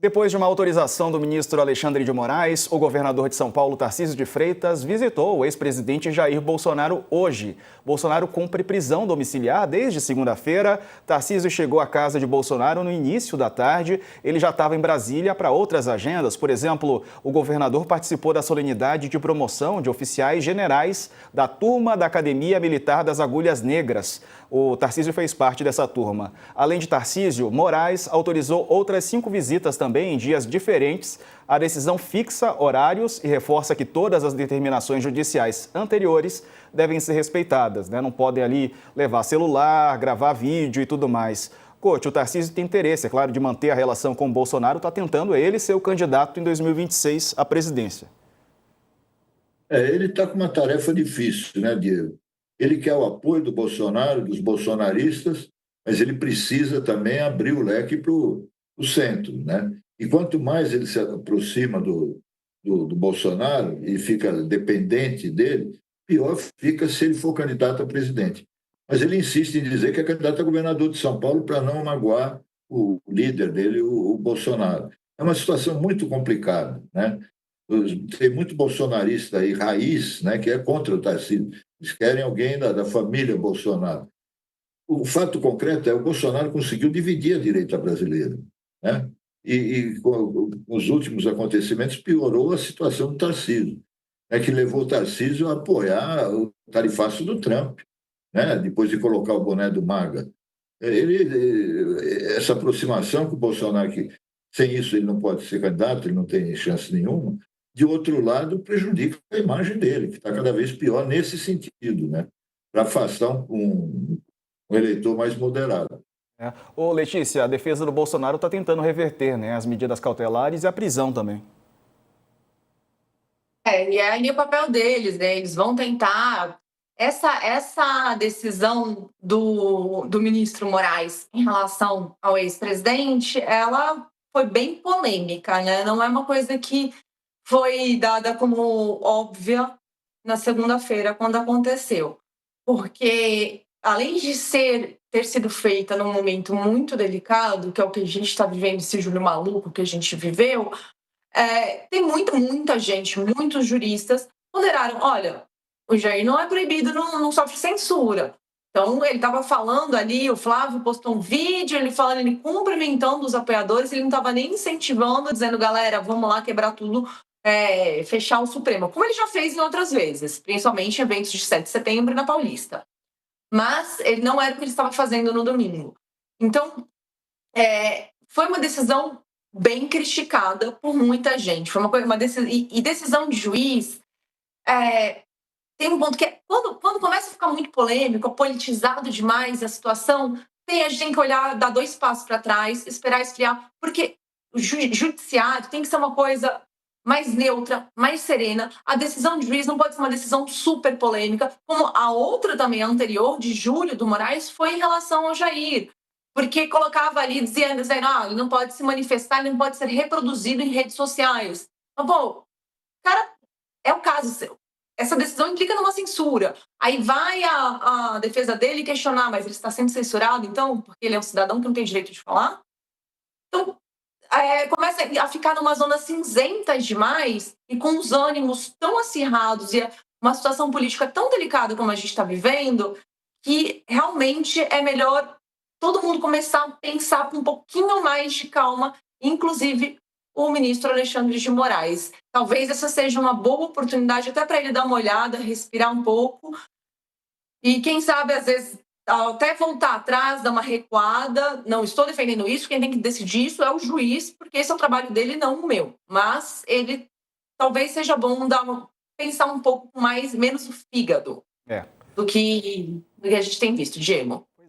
Depois de uma autorização do ministro Alexandre de Moraes, o governador de São Paulo, Tarcísio de Freitas, visitou o ex-presidente Jair Bolsonaro hoje. Bolsonaro cumpre prisão domiciliar desde segunda-feira. Tarcísio chegou à casa de Bolsonaro no início da tarde. Ele já estava em Brasília para outras agendas. Por exemplo, o governador participou da solenidade de promoção de oficiais generais da turma da Academia Militar das Agulhas Negras. O Tarcísio fez parte dessa turma. Além de Tarcísio, Moraes autorizou outras 5 visitas também em dias diferentes. A decisão fixa horários e reforça que todas as determinações judiciais anteriores devem ser respeitadas, né? Não podem ali levar celular, gravar vídeo e tudo mais. Coach, o Tarcísio tem interesse, é claro, de manter a relação com o Bolsonaro, está tentando ele ser o candidato em 2026 à presidência. Ele está com uma tarefa difícil, né, Diego? Ele quer o apoio do Bolsonaro, dos bolsonaristas, mas ele precisa também abrir o leque para o centro, né? E quanto mais ele se aproxima do Bolsonaro e fica dependente dele, pior fica se ele for candidato a presidente. Mas ele insiste em dizer que é candidato a governador de São Paulo para não magoar o líder dele, o Bolsonaro. É uma situação muito complicada, né? Tem muito bolsonarista aí, raiz, né, que é contra o Tarcísio. Eles querem alguém da família Bolsonaro. O fato concreto é que o Bolsonaro conseguiu dividir a direita brasileira, né? E com os últimos acontecimentos piorou a situação do Tarcísio, né, que levou o Tarcísio a apoiar o tarifaço do Trump, né, depois de colocar o boné do MAGA. Essa aproximação com o Bolsonaro, que sem isso ele não pode ser candidato, ele não tem chance nenhuma, de outro lado, prejudica a imagem dele, que está cada vez pior nesse sentido, né, para afastar um eleitor mais moderado. Ô Letícia, a defesa do Bolsonaro está tentando reverter, né, as medidas cautelares e a prisão também. E é ali o papel deles, né? Eles vão tentar. Essa decisão do ministro Moraes em relação ao ex-presidente, ela foi bem polêmica, né? Não é uma coisa que foi dada como óbvia na segunda-feira, quando aconteceu. Porque, além de ter sido feita num momento muito delicado, que é o que a gente está vivendo, esse julho maluco que a gente viveu, tem muita gente, muitos juristas ponderaram, olha, o Jair não é proibido, não sofre censura. Então, ele estava falando ali, o Flávio postou um vídeo, ele cumprimentando os apoiadores, ele não estava nem incentivando, dizendo, galera, vamos lá quebrar tudo, fechar o Supremo, como ele já fez em outras vezes, principalmente em eventos de 7 de setembro e na Paulista. Mas ele não era o que ele estava fazendo no domingo. Então, foi uma decisão bem criticada por muita gente. Foi uma decisão, e decisão de juiz tem um ponto que é quando começa a ficar muito polêmico, politizado demais a situação, a gente tem que olhar, dar 2 passos para trás, esperar esfriar, porque o judiciário tem que ser uma coisa mais neutra, mais serena. A decisão de juiz não pode ser uma decisão super polêmica, como a outra também anterior, de julho, do Moraes, foi em relação ao Jair. Porque colocava ali, dizendo ele não pode se manifestar, ele não pode ser reproduzido em redes sociais. Mas, cara, é o caso seu. Essa decisão implica numa censura. Aí vai a defesa dele questionar, mas ele está sendo censurado, então, porque ele é um cidadão que não tem direito de falar? Então, começa a ficar numa zona cinzenta demais e com os ânimos tão acirrados e uma situação política tão delicada como a gente está vivendo, que realmente é melhor todo mundo começar a pensar com um pouquinho mais de calma, inclusive o ministro Alexandre de Moraes. Talvez essa seja uma boa oportunidade até para ele dar uma olhada, respirar um pouco e, quem sabe, às vezes, até voltar atrás, dar uma recuada. Não estou defendendo isso, quem tem que decidir isso é o juiz, porque esse é o trabalho dele, não o meu. Mas ele talvez seja bom pensar um pouco menos o fígado do que a gente tem visto, Diego.